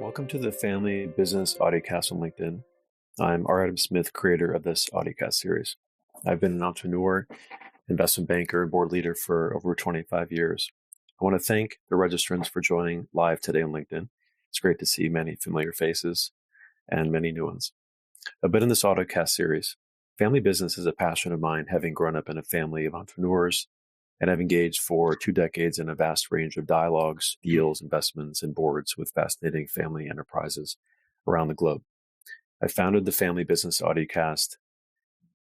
Welcome to the Family Business Audiocast on LinkedIn. I'm R. Adam Smith, creator of this audiocast series. I've been an entrepreneur, investment banker, and board leader for over 25 years. I want to thank the registrants for joining live today on LinkedIn. It's great to see many familiar faces and many new ones. A bit in this audiocast series, family business is a passion of mine, having grown up in a family of entrepreneurs, and I've engaged for 2 decades in a vast range of dialogues, deals, investments, and boards with fascinating family enterprises around the globe. I founded the Family Business Audiocast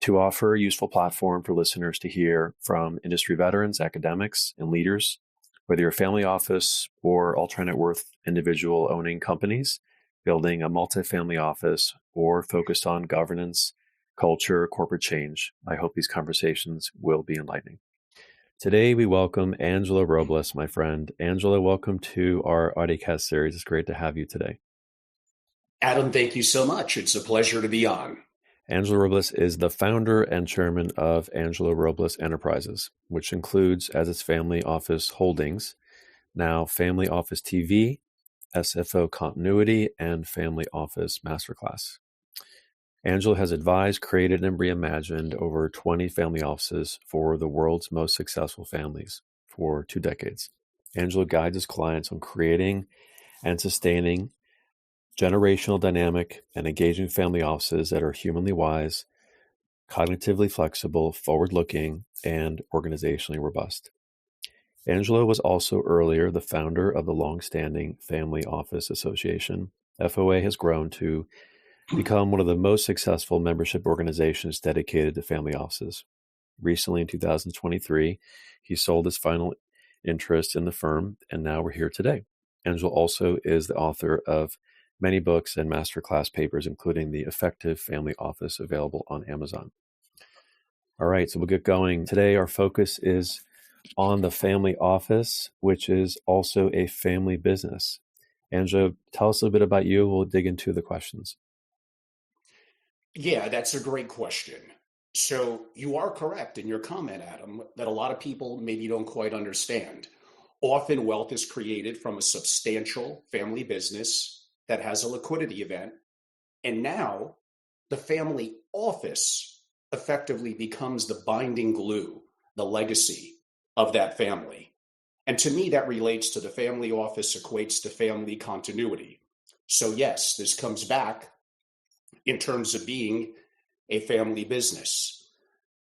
to offer a useful platform for listeners to hear from industry veterans, academics, and leaders, whether you're a family office or ultra-net worth individual owning companies, building a multifamily office, or focused on governance, culture, corporate change. I hope these conversations will be enlightening. Today, we welcome Angelo Robles, my friend. Angelo, welcome to our audiocast series. It's great to have you today. Adam, thank you so much. It's a pleasure to be on. Angelo Robles is the founder and chairman of Angelo Robles Enterprises, which includes as its family office holdings, now Family Office TV, SFO Continuity, and Family Office Masterclass. Angelo has advised, created, and reimagined over 20 family offices for the world's most successful families for 2 decades. Angelo guides his clients on creating and sustaining generational dynamic and engaging family offices that are humanly wise, cognitively flexible, forward-looking, and organizationally robust. Angelo was also earlier the founder of the long-standing Family Office Association. FOA has grown to become one of the most successful membership organizations dedicated to family offices. Recently, in 2023, he sold his final interest in the firm, and now we're here today. Angelo also is the author of many books and masterclass papers, including The Effective Family Office, available on Amazon. All right, so we'll get going. Today, our focus is on the family office, which is also a family business. Angelo, tell us a little bit about you. We'll dig into the questions. Yeah, that's a great question. So you are correct in your comment, Adam, that a lot of people maybe don't quite understand. Often wealth is created from a substantial family business that has a liquidity event. And now the family office effectively becomes the binding glue, the legacy of that family. And to me, that relates to the family office equates to family continuity. So yes, this comes back in terms of being a family business.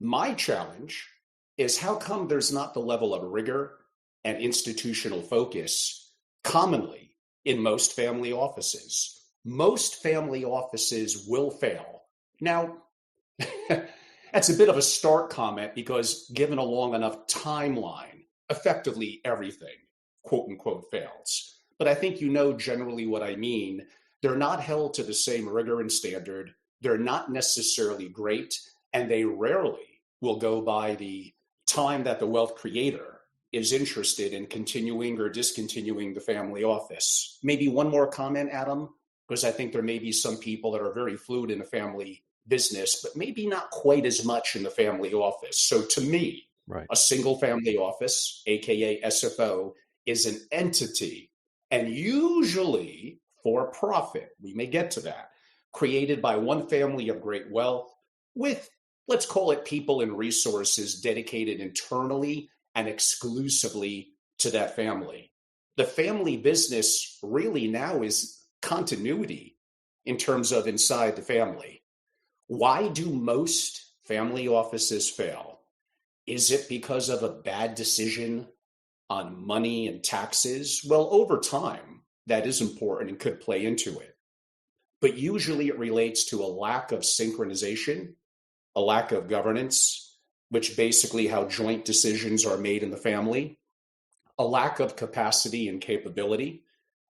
My challenge is how come there's not the level of rigor and institutional focus commonly in most family offices? Most family offices will fail. Now, that's a bit of a stark comment because given a long enough timeline, effectively everything, quote unquote, fails. But I think you know generally what I mean. They're not held to the same rigor and standard. They're not necessarily great, and they rarely will go by the time that the wealth creator is interested in continuing or discontinuing the family office. Maybe one more comment, Adam, because I think there may be some people that are very fluid in the family business, but maybe not quite as much in the family office. So to me, Right. a single family office, aka SFO, is an entity, and usually for profit, we may get to that, created by one family of great wealth with, let's call it, people and resources dedicated internally and exclusively to that family. The family business really now is continuity in terms of inside the family. Why do most family offices fail? Is it because of a bad decision on money and taxes? Well, over time, that is important and could play into it. But usually it relates to a lack of synchronization, a lack of governance, which basically how joint decisions are made in the family, a lack of capacity and capability,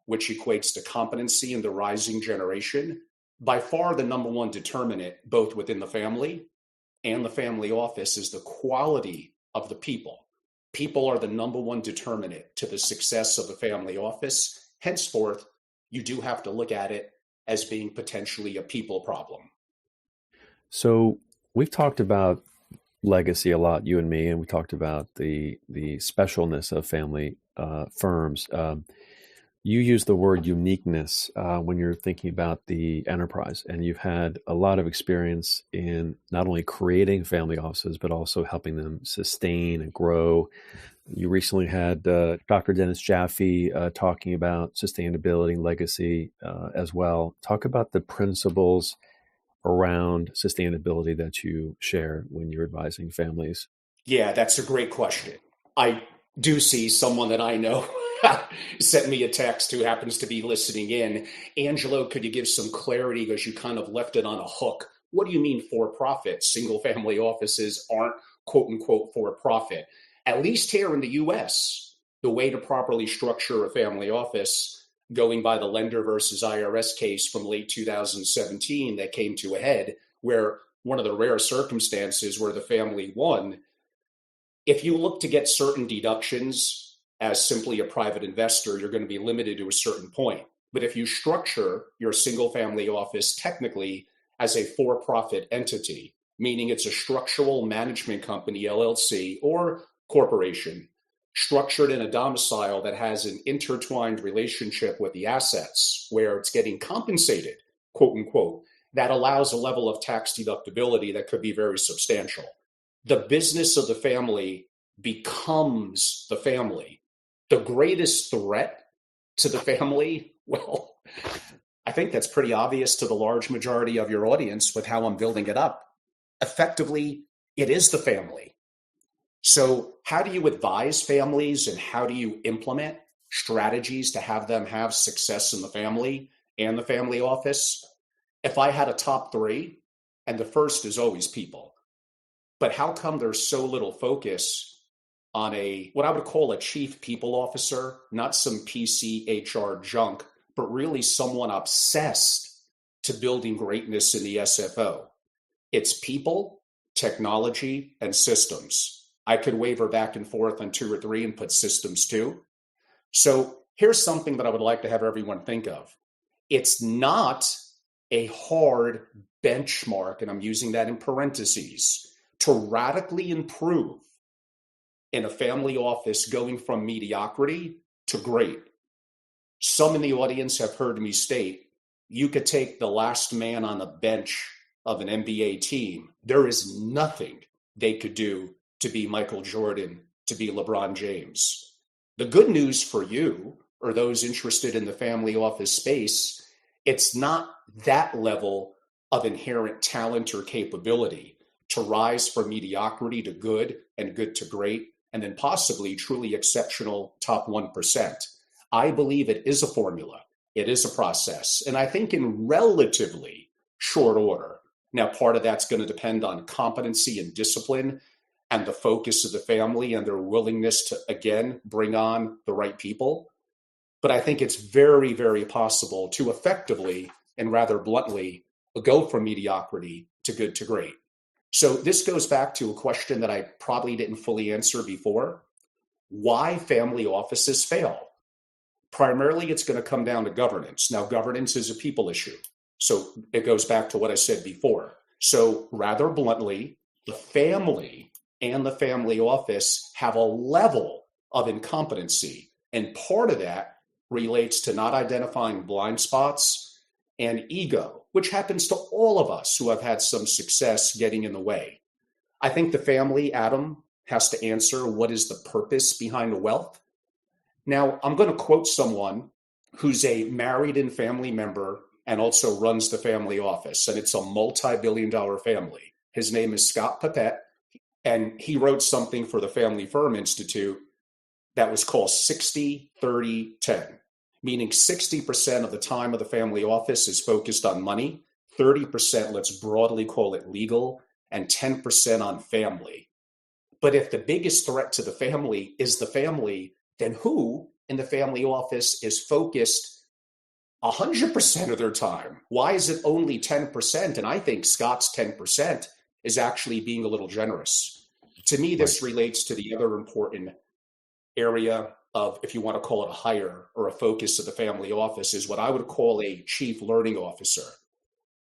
which equates to competency in the rising generation. By far the number one determinant, both within the family and the family office, is the quality of the people. People are the number one determinant to the success of the family office. Henceforth, you do have to look at it as being potentially a people problem. So we've talked about legacy a lot, you and me, and we talked about the specialness of family firms. You use the word uniqueness when you're thinking about the enterprise, and you've had a lot of experience in not only creating family offices, but also helping them sustain and grow. You recently had Dr. Dennis Jaffe talking about sustainability and legacy as well. Talk about the principles around sustainability that you share when you're advising families. Yeah, that's a great question. I do see someone that I know sent me a text who happens to be listening in. Angelo, could you give some clarity because you kind of left it on a hook? What do you mean for profit? Single family offices aren't quote unquote for profit. At least here in the US, the way to properly structure a family office, going by the lender versus IRS case from late 2017 that came to a head, where one of the rare circumstances where the family won, if you look to get certain deductions as simply a private investor, you're going to be limited to a certain point. But if you structure your single family office technically as a for profit entity, meaning it's a structural management company, LLC, or corporation, structured in a domicile that has an intertwined relationship with the assets where it's getting compensated, quote unquote, that allows a level of tax deductibility that could be very substantial. The business of the family becomes the family. The greatest threat to the family, well, I think that's pretty obvious to the large majority of your audience with how I'm building it up. Effectively, it is the family. So, how do you advise families and how do you implement strategies to have them have success in the family and the family office? If I had a top three, and the first is always people, but how come there's so little focus on a what I would call a chief people officer, not some PC HR junk, but really someone obsessed to building greatness in the SFO? It's people, technology, and systems. I could waver back and forth on two or three and put systems too. So here's something that I would like to have everyone think of. It's not a hard benchmark, and I'm using that in parentheses, to radically improve in a family office going from mediocrity to great. Some in the audience have heard me state, you could take the last man on the bench of an NBA team. There is nothing they could do to be Michael Jordan, to be LeBron James. The good news for you, or those interested in the family office space, it's not that level of inherent talent or capability to rise from mediocrity to good and good to great, and then possibly truly exceptional top 1%. I believe it is a formula. It is a process. And I think in relatively short order. Now, part of that's going to depend on competency and discipline and the focus of the family and their willingness to, again, bring on the right people. But I think it's very, very possible to effectively and rather bluntly go from mediocrity to good to great. So this goes back to a question that I probably didn't fully answer before. Why family offices fail? Primarily, it's going to come down to governance. Now, governance is a people issue. So it goes back to what I said before. So rather bluntly, the family and the family office have a level of incompetency. And part of that relates to not identifying blind spots and ego, which happens to all of us who have had some success getting in the way. I think the family, Adam, has to answer what is the purpose behind the wealth. Now, I'm going to quote someone who's a married and family member and also runs the family office, and it's a multi-billion-dollar family. His name is Scott Papette, and he wrote something for the Family Firm Institute that was called 60-30-10, meaning 60% of the time of the family office is focused on money, 30%, let's broadly call it legal, and 10% on family. But if the biggest threat to the family is the family, then who in the family office is focused 100% of their time? Why is it only 10%? And I think Scott's 10% is actually being a little generous. To me, this relates to the other important area of, if you want to call it a hire or a focus of the family office, is what I would call a chief learning officer.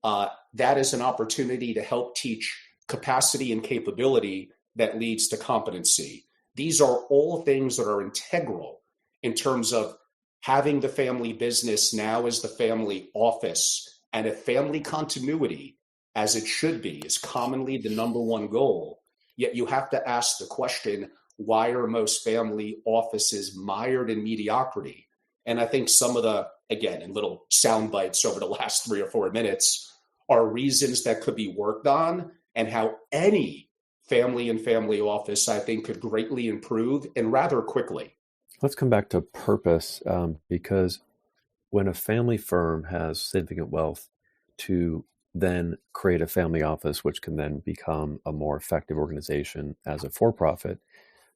That is an opportunity to help teach capacity and capability that leads to competency. These are all things that are integral in terms of having the family business now as the family office, and if family continuity, as it should be, is commonly the number one goal, yet you have to ask the question, why are most family offices mired in mediocrity? And I think some of the, again, in little sound bites over the last 3 or 4 minutes, are reasons that could be worked on, and how any family and family office, I think, could greatly improve and rather quickly. Let's come back to purpose, because when a family firm has significant wealth, to then create a family office, which can then become a more effective organization as a for-profit,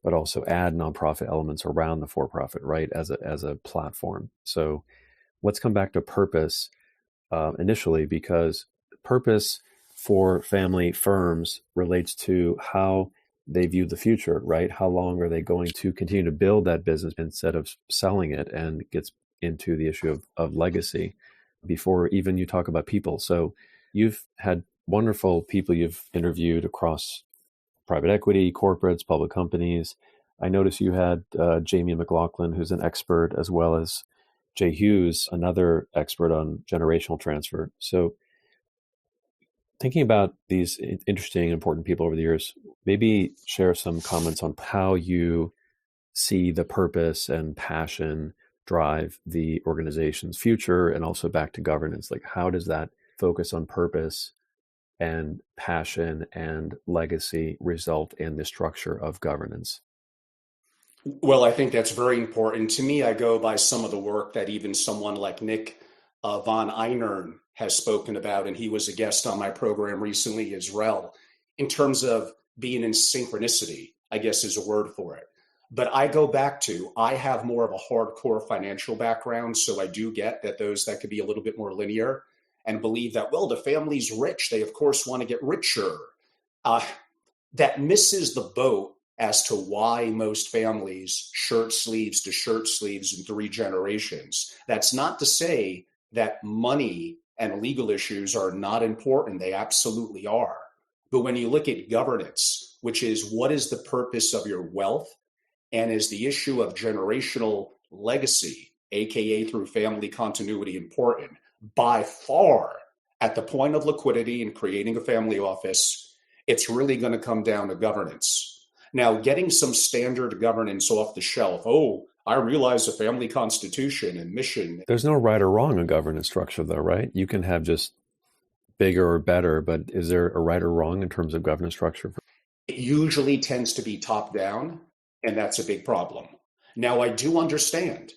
but also add nonprofit elements around the for-profit, right, as a platform. So let's come back to purpose initially, because purpose for family firms relates to how they view the future, right? How long are they going to continue to build that business instead of selling it? And it gets into the issue of legacy before even you talk about people. So you've had wonderful people you've interviewed across private equity, corporates, public companies. I noticed you had Jamie McLaughlin, who's an expert, as well as Jay Hughes, another expert on generational transfer. So thinking about these interesting, important people over the years, maybe share some comments on how you see the purpose and passion drive the organization's future, and also back to governance. Like, how does that focus on purpose and passion and legacy result in the structure of governance? Well, I think that's very important. To me, I go by some of the work that even someone like Nick von Einern has spoken about, and he was a guest on my program recently as well, in terms of being in synchronicity, I guess is a word for it. But I go back to, I have more of a hardcore financial background, so I do get that those that could be a little bit more linear, and believe that, well, the family's rich. They, of course, want to get richer. Uh, that misses the boat as to why most families shirt sleeves to shirt sleeves in 3 generations. That's not to say that money and legal issues are not important. They absolutely are. But when you look at governance, which is what is the purpose of your wealth, and is the issue of generational legacy, AKA through family continuity, important, by far at the point of liquidity and creating a family office, it's really going to come down to governance. Now, getting some standard governance off the shelf, oh, I realize a family constitution and mission. There's no right or wrong in governance structure, though, right? You can have just bigger or better, but is there a right or wrong in terms of governance structure? It usually tends to be top down, and that's a big problem. Now, I do understand,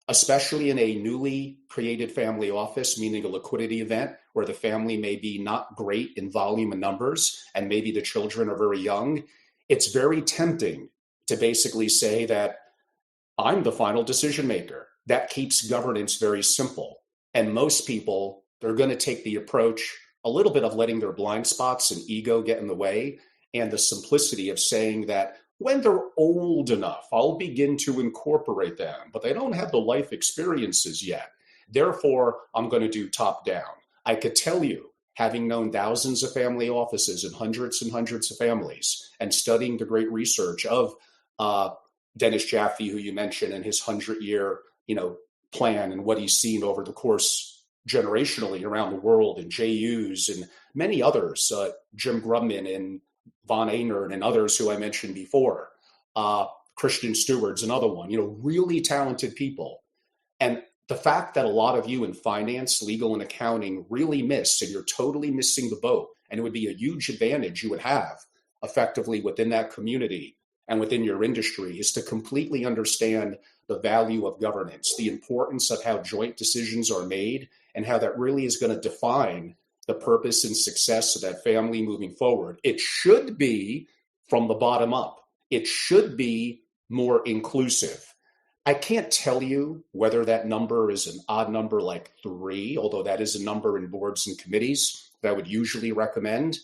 especially in a newly created family office, meaning a liquidity event where the family may be not great in volume and numbers, and maybe the children are very young, it's very tempting to basically say that I'm the final decision maker. That keeps governance very simple. And most people, they're going to take the approach a little bit of letting their blind spots and ego get in the way, and the simplicity of saying that when they're old enough, I'll begin to incorporate them, but they don't have the life experiences yet. Therefore, I'm going to do top down. I could tell you, having known thousands of family offices and hundreds of families, and studying the great research of Dennis Jaffe, who you mentioned, and his 100-year, plan, and what he's seen over the course generationally around the world, and Jay Hughes and many others, Jim Grubman and Von Einern and others who I mentioned before, Christian Stewart's another one, really talented people. And the fact that a lot of you in finance, legal, and accounting really miss, and you're totally missing the boat, and it would be a huge advantage you would have effectively within that community and within your industry, is to completely understand the value of governance, the importance of how joint decisions are made, and how that really is going to define the purpose and success of that family moving forward. It should be from the bottom up. It should be more inclusive. I can't tell you whether that number is an odd number like 3, although that is a number in boards and committees that I would usually recommend.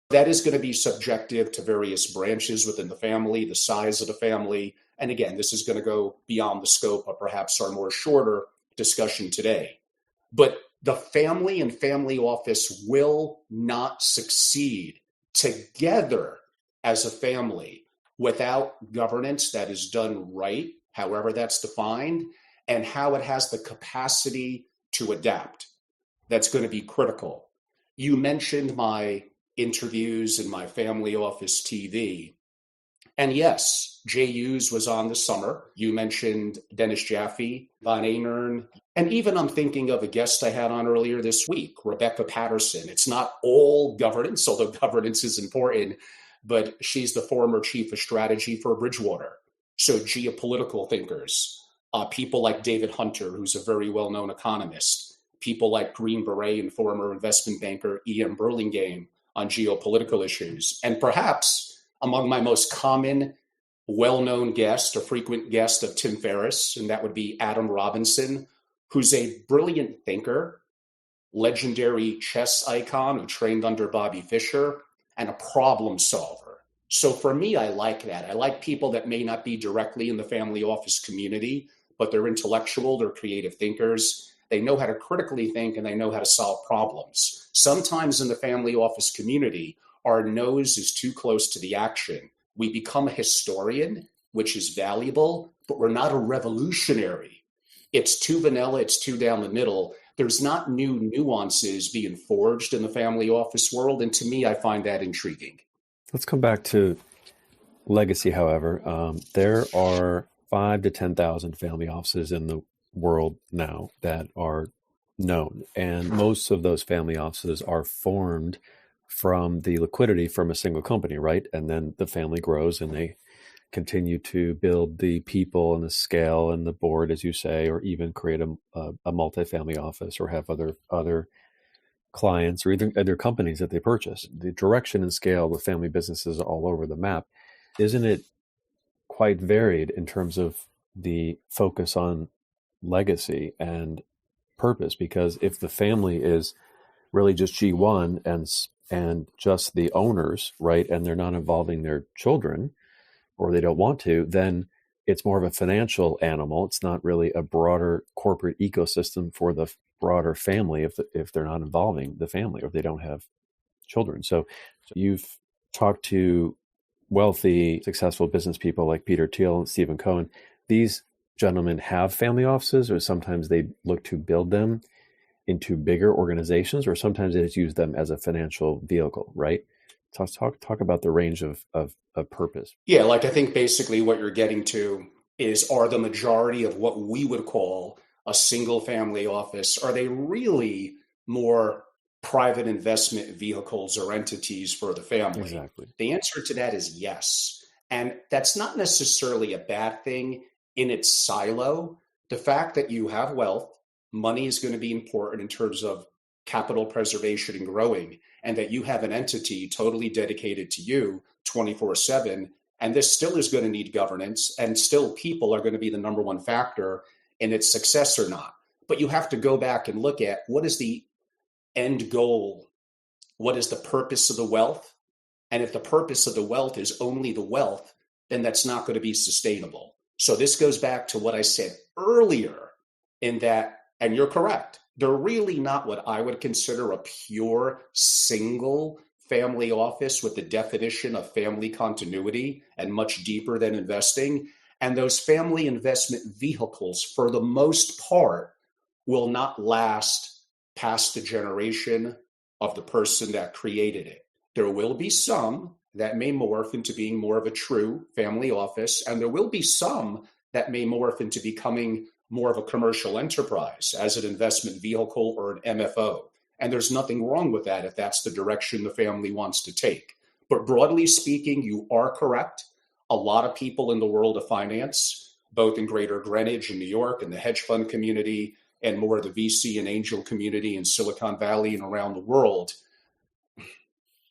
That is going to be subjective to various branches within the family, the size of the family. And again, this is going to go beyond the scope of perhaps our more shorter discussion today. But the family and family office will not succeed together as a family without governance that is done right, however that's defined, and how it has the capacity to adapt. That's going to be critical. You mentioned my interviews in my family office TV. And yes, Jay Hughes was on this summer. You mentioned Dennis Jaffe, Von Einern, and even I'm thinking of a guest I had on earlier this week, Rebecca Patterson. It's not all governance, although governance is important, but she's the former chief of strategy for Bridgewater. So geopolitical thinkers, people like David Hunter, who's a very well-known economist, people like Green Beret and former investment banker Ian Burlingame on geopolitical issues, and perhaps among my most common, well-known guest, a frequent guest of Tim Ferriss, and that would be Adam Robinson, who's a brilliant thinker, legendary chess icon who trained under Bobby Fischer, and a problem solver. So for me, I like that. I like people that may not be directly in the family office community, but they're intellectual, they're creative thinkers. They know how to critically think and they know how to solve problems. Sometimes in the family office community, our nose is too close to the action. We become a historian, which is valuable, but we're not a revolutionary. It's too vanilla, it's too down the middle. There's not new nuances being forged in the family office world. And to me, I find that intriguing. Let's come back to legacy, however. There are 5 to 10,000 family offices in the world now that are known. And most of those family offices are formed from the liquidity from a single company, right? And then the family grows and they continue to build the people and the scale and the board, as you say, or even create a multifamily office or have other clients or either other companies that they purchase. The direction and scale of the family businesses all over the map. Isn't it quite varied in terms of the focus on legacy and purpose? Because if the family is really just G1 and just the owners, right, and they're not involving their children or they don't want to, then it's more of a financial animal. It's not really a broader corporate ecosystem for the broader family if they're not involving the family or if they don't have children. So you've talked to wealthy, successful business people like Peter Thiel and Stephen Cohen. These gentlemen have family offices, or sometimes they look to build them into bigger organizations, or sometimes they just use them as a financial vehicle, right? Talk about the range of purpose. Yeah, like I think basically what you're getting to is, are the majority of what we would call a single family office, are they really more private investment vehicles or entities for the family? Exactly. The answer to that is yes. And that's not necessarily a bad thing in its silo. The fact that you have wealth, money is going to be important in terms of capital preservation and growing, and that you have an entity totally dedicated to you 24/7. And this still is going to need governance, and still people are going to be the number one factor in its success or not. But you have to go back and look at what is the end goal? What is the purpose of the wealth? And if the purpose of the wealth is only the wealth, then that's not going to be sustainable. So this goes back to what I said earlier in that, and you're correct, they're really not what I would consider a pure single family office with the definition of family continuity and much deeper than investing. And those family investment vehicles, for the most part, will not last past the generation of the person that created it. There will be some that may morph into being more of a true family office, and there will be some that may morph into becoming more of a commercial enterprise as an investment vehicle or an MFO. And there's nothing wrong with that if that's the direction the family wants to take. But broadly speaking, you are correct. A lot of people in the world of finance, both in Greater Greenwich and New York and the hedge fund community and more of the VC and angel community in Silicon Valley and around the world,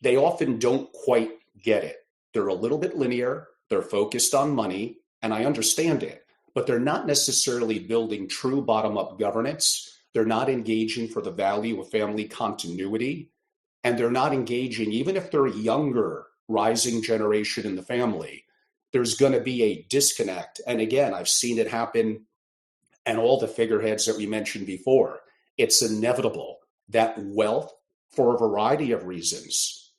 they often don't quite get it. They're a little bit linear. They're focused on money, and I understand it. But they're not necessarily building true bottom-up governance. They're not engaging for the value of family continuity. And they're not engaging, even if they're a younger rising generation in the family, there's going to be a disconnect. And again, I've seen it happen and all the figureheads that we mentioned before. It's inevitable that wealth, for a variety of reasons,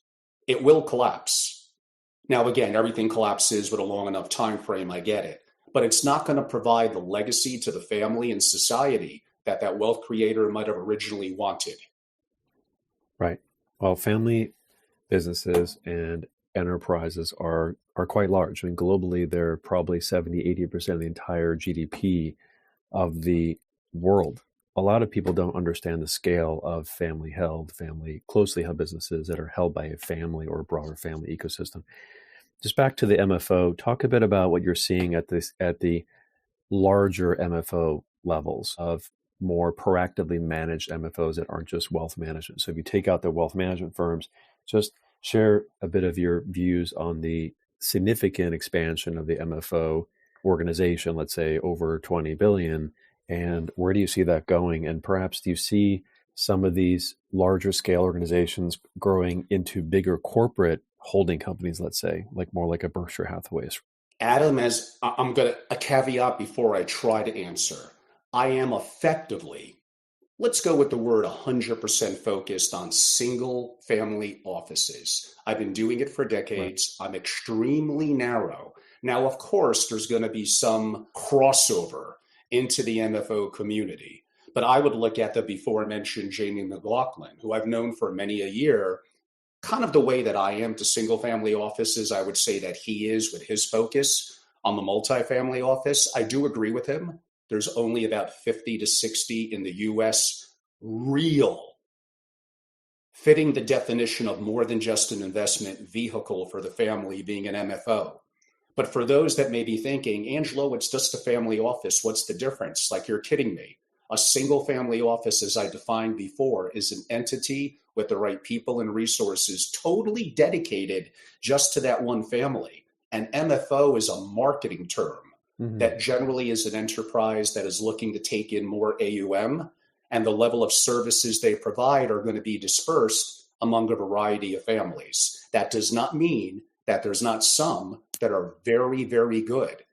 it will collapse. Now, again, everything collapses with a long enough time frame. I get it. but it's not going to provide the legacy to the family and society that that wealth creator might have originally wanted. Right. Well, family businesses and enterprises are quite large. I mean, globally, they're probably 70-80% of the entire GDP of the world. A lot of people don't understand the scale of family closely held businesses that are held by a family or a broader family ecosystem. Just back to the MFO, talk a bit about what you're seeing at the larger MFO levels of more proactively managed MFOs that aren't just wealth management. So if you take out the wealth management firms, just share a bit of your views on the significant expansion of the MFO organization, let's say over 20 billion, and where do you see that going? And perhaps do you see some of these larger scale organizations growing into bigger corporate holding companies, let's say, like more like a Berkshire Hathaway's? Adam, as I'm going to a caveat before I try to answer, I am effectively, let's go with the word 100% focused on single family offices. I've been doing it for decades. Right. I'm extremely narrow. Now, of course, there's going to be some crossover into the MFO community, but I would look at the before mentioned Jamie McLaughlin, who I've known for many a year, kind of the way that I am to single family offices. I would say that he is with his focus on the multifamily office. I do agree with him. There's only about 50 to 60 in the US real, fitting the definition of more than just an investment vehicle for the family being an MFO. But for those that may be thinking, Angelo, it's just a family office. What's the difference? Like, you're kidding me. A single family office, as I defined before, is an entity with the right people and resources totally dedicated just to that one family. And MFO is a marketing term that generally is an enterprise that is looking to take in more AUM, and the level of services they provide are going to be dispersed among a variety of families. That does not mean that there's not some that are very, very good.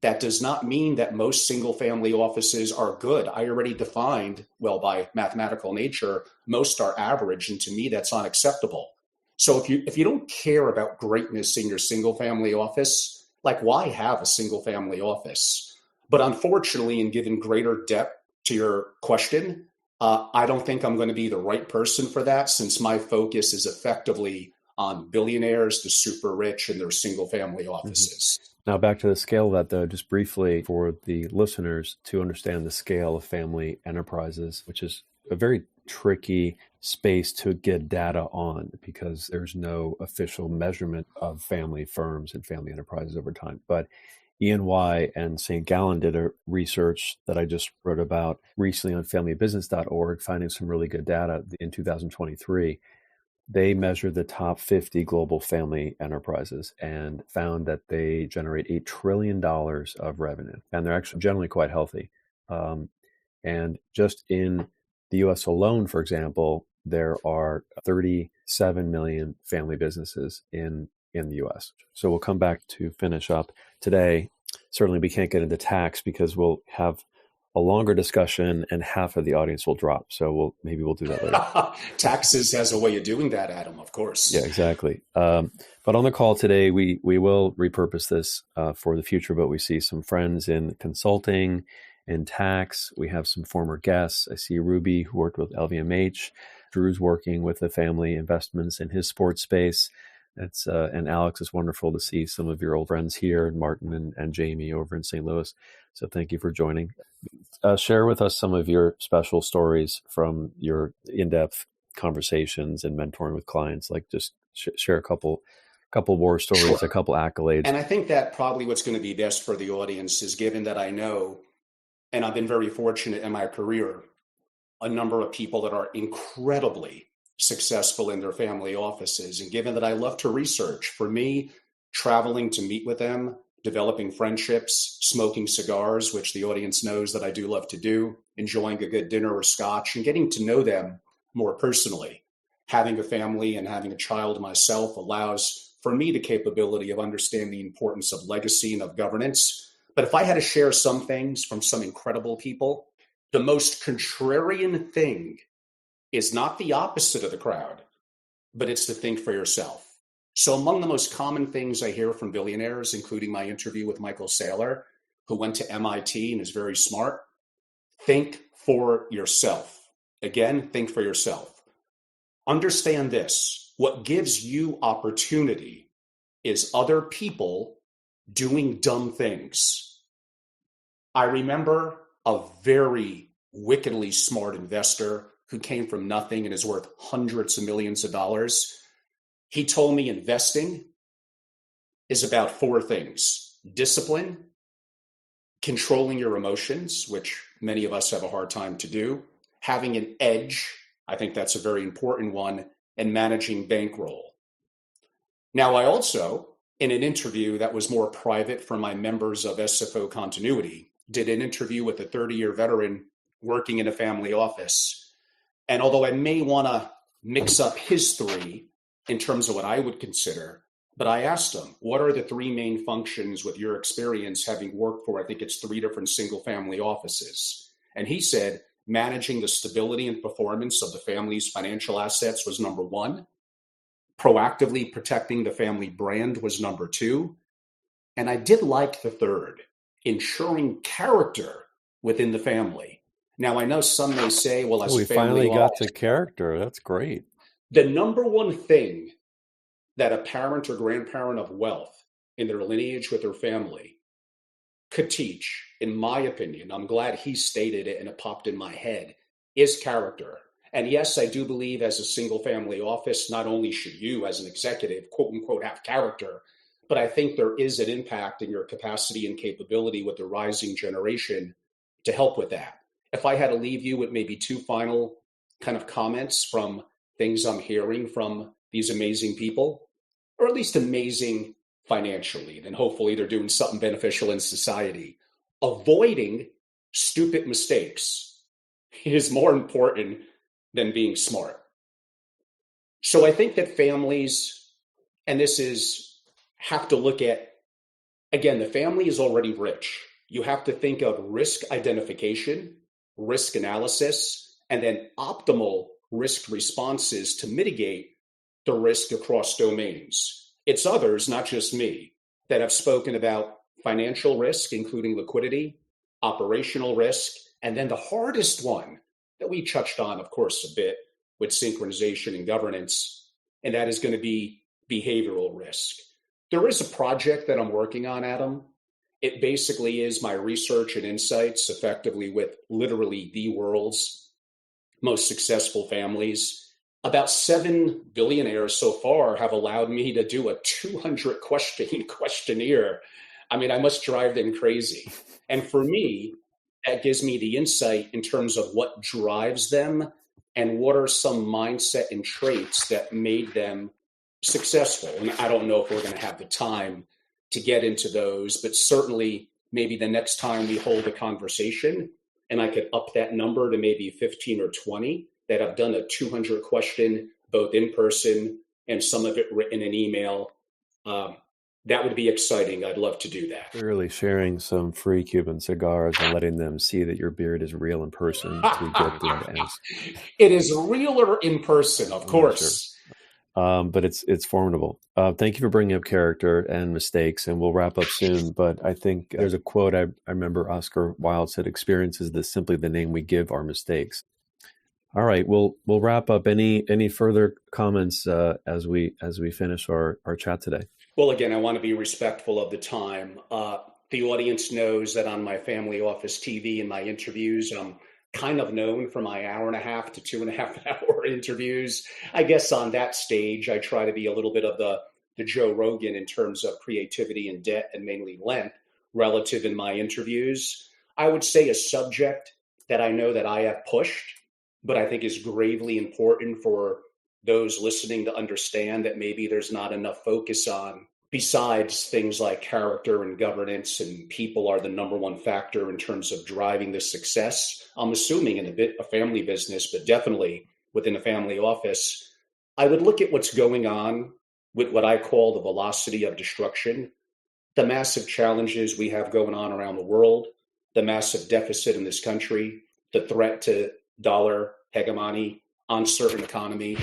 That does not mean that most single family offices are good. I already defined, well, by mathematical nature, most are average. And to me, that's unacceptable. So if you don't care about greatness in your single family office, like, why have a single family office? But unfortunately, and given greater depth to your question, I don't think I'm going to be the right person for that, since my focus is effectively on billionaires, the super rich, and their single family offices. Now, back to the scale of that, though, just briefly for the listeners to understand the scale of family enterprises, which is a very tricky space to get data on because there's no official measurement of family firms and family enterprises over time. But E&Y and St. Gallen did a research that I just wrote about recently on familybusiness.org, finding some really good data in 2023. They measured the top 50 global family enterprises and found that they generate $8 trillion of revenue. And they're actually generally quite healthy. And just in the US alone, for example, there are 37 million family businesses in the US. So we'll come back to finish up today. Certainly we can't get into tax because we'll have a longer discussion and half of the audience will drop. So maybe we'll do that later. Taxes has a way of doing that, Adam, of course. Yeah, exactly. But on the call today, we will repurpose this for the future, but we see some friends in consulting and tax. We have some former guests. I see Ruby, who worked with LVMH. Drew's working with the family investments in his sports space. And Alex, it's wonderful to see some of your old friends here, Martin and Jamie over in St. Louis. So thank you for joining. Share with us some of your special stories from your in-depth conversations and mentoring with clients. Like, just share a couple war stories, sure, a couple accolades. And I think that probably what's going to be best for the audience is, given that I know, and I've been very fortunate in my career, a number of people that are incredibly successful in their family offices. And given that I love to research, for me, traveling to meet with them, developing friendships, smoking cigars, which the audience knows that I do love to do, enjoying a good dinner or scotch, and getting to know them more personally. Having a family and having a child myself allows for me the capability of understanding the importance of legacy and of governance. But if I had to share some things from some incredible people, the most contrarian thing is not the opposite of the crowd, but it's to think for yourself. So among the most common things I hear from billionaires, including my interview with Michael Saylor, who went to MIT and is very smart. Think for yourself. Again, think for yourself. Understand this. What gives you opportunity is other people doing dumb things. I remember a very wickedly smart investor who came from nothing and is worth hundreds of millions of dollars. He told me investing is about four things: discipline, controlling your emotions, which many of us have a hard time to do, having an edge, I think that's a very important one, and managing bankroll. Now, I also, in an interview that was more private for my members of SFO Continuity, did an interview with a 30-year veteran working in a family office. And although I may want to mix up his three in terms of what I would consider, but I asked him, what are the three main functions with your experience having worked for, I think it's 3 different single family offices? And he said, managing the stability and performance of the family's financial assets was number one. Proactively protecting the family brand was number two. And I did like the third, ensuring character within the family. Now, I know some may say, well, as we a family finally got office, to character. That's great. the number one thing that a parent or grandparent of wealth in their lineage with their family could teach, in my opinion, I'm glad he stated it and it popped in my head, is character. And yes, I do believe as a single family office, not only should you as an executive, quote unquote, have character, but I think there is an impact in your capacity and capability with the rising generation to help with that. If I had to leave you with maybe two final kind of comments from things I'm hearing from these amazing people, or at least amazing financially, then hopefully they're doing something beneficial in society. Avoiding stupid mistakes is more important than being smart. So I think that families, and this is, have to look at, again, the family is already rich. You have to think of risk identification, risk analysis, and then optimal risk responses to mitigate the risk across domains. It's others, not just me, that have spoken about financial risk, including liquidity, operational risk, and then the hardest one that we touched on, of course, a bit with synchronization and governance, and that is going to be behavioral risk. There is a project that I'm working on, Adam. It basically is my research and insights effectively with literally the world's most successful families. About 7 billionaires so far have allowed me to do a 200 question questionnaire. I mean, I must drive them crazy. And for me, that gives me the insight in terms of what drives them and what are some mindset and traits that made them successful. And I don't know if we're going to have the time to get into those, but certainly maybe the next time we hold a conversation and I could up that number to maybe 15 or 20 that have done a 200 question, both in person and some of it written in email. That would be exciting. I'd love to do that. Clearly sharing some free Cuban cigars and letting them see that your beard is real in person as we get into ends. It is realer in person, of course. Sure. But it's formidable. Thank you for bringing up character and mistakes, and we'll wrap up soon. But I think there's a quote I remember Oscar Wilde said, "Experience is simply the name we give our mistakes." All right, we'll wrap up. Any further comments as we finish our chat today? Well, again, I want to be respectful of the time. The audience knows that on my family office TV and my interviews, I'm kind of known for my 1.5 to 2.5 hour interviews. I guess on that stage, I try to be a little bit of the Joe Rogan in terms of creativity and depth and mainly length relative in my interviews. I would say a subject that I know that I have pushed, but I think is gravely important for those listening to understand that maybe there's not enough focus on, besides things like character and governance, and people are the number one factor in terms of driving the success. I'm assuming in a family business, but definitely within a family office. I would look at what's going on with what I call the velocity of destruction, the massive challenges we have going on around the world, the massive deficit in this country, the threat to dollar hegemony, uncertain economy.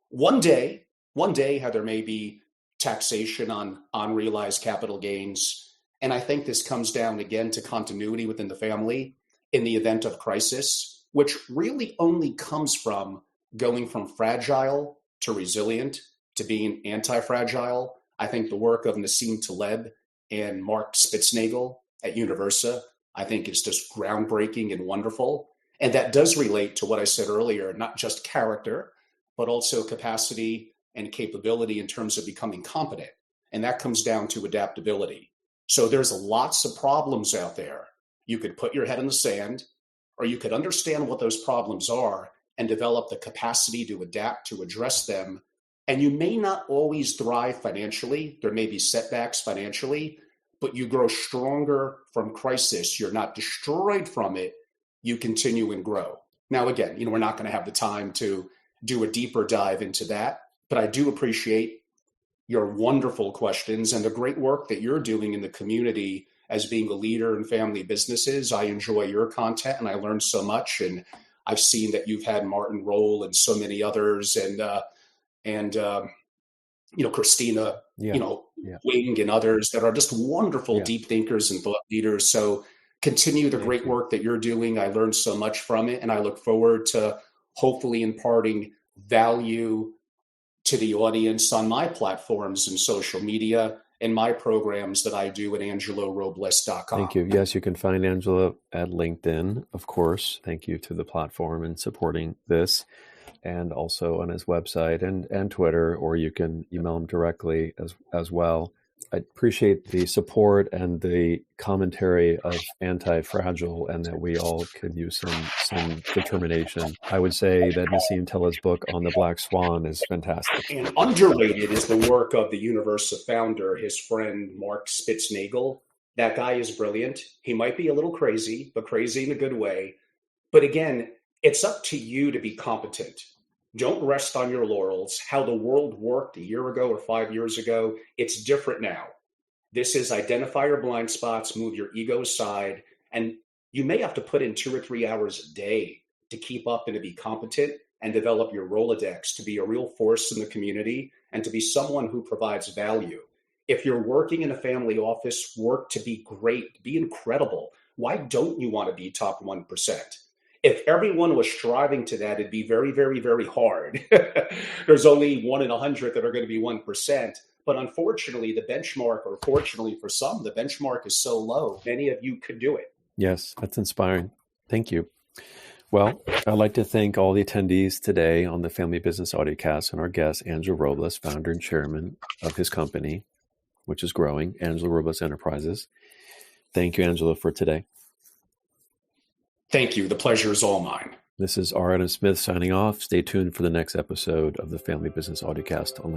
One day, how there may be taxation on unrealized capital gains. And I think this comes down again to continuity within the family in the event of crisis, which really only comes from going from fragile to resilient to being anti-fragile. I think the work of Nassim Taleb and Mark Spitznagel at Universa, I think is just groundbreaking and wonderful. And that does relate to what I said earlier, not just character, but also capacity and capability in terms of becoming competent. And that comes down to adaptability. So there's lots of problems out there. You could put your head in the sand, or you could understand what those problems are and develop the capacity to adapt to address them. And you may not always thrive financially. There may be setbacks financially, but you grow stronger from crisis. You're not destroyed from it. You continue and grow. Now, again, we're not going to have the time to do a deeper dive into that, but I do appreciate your wonderful questions and the great work that you're doing in the community as being a leader in family businesses. I enjoy your content and I learned so much. And I've seen that you've had Martin Roll and so many others and Christina, Wing and others that are just wonderful deep thinkers and thought leaders. So continue the great work that you're doing. I learned so much from it, and I look forward to hopefully imparting value to the audience on my platforms and social media and my programs that I do at angelorobles.com. Thank you. Yes, you can find Angelo at LinkedIn, of course. Thank you to the platform and supporting this, and also on his website and Twitter, or you can email him directly as well. I appreciate the support and the commentary of anti-fragile, and that we all could use some determination. I would say that Nassim Taleb's book on the Black Swan is fantastic. And underrated is the work of the Universa founder, his friend Mark Spitznagel. That guy is brilliant. He might be a little crazy, but crazy in a good way. But again, it's up to you to be competent. Don't rest on your laurels. How the world worked a year ago or 5 years ago, it's different now. This is identify your blind spots, move your ego aside, and you may have to put in 2 or 3 hours a day to keep up and to be competent and develop your Rolodex to be a real force in the community and to be someone who provides value. If you're working in a family office, work to be great, be incredible. Why don't you want to be top 1%? If everyone was striving to that, it'd be very, very, very hard. There's only 1 in 100 that are going to be 1%. But unfortunately, the benchmark, or fortunately for some, the benchmark is so low, many of you could do it. Yes, that's inspiring. Thank you. Well, I'd like to thank all the attendees today on the Family Business Audiocast and our guest, Angelo Robles, founder and chairman of his company, which is growing, Angelo Robles Enterprises. Thank you, Angelo, for today. Thank you. The pleasure is all mine. This is R. Adam Smith signing off. Stay tuned for the next episode of the Family Business Audiocast on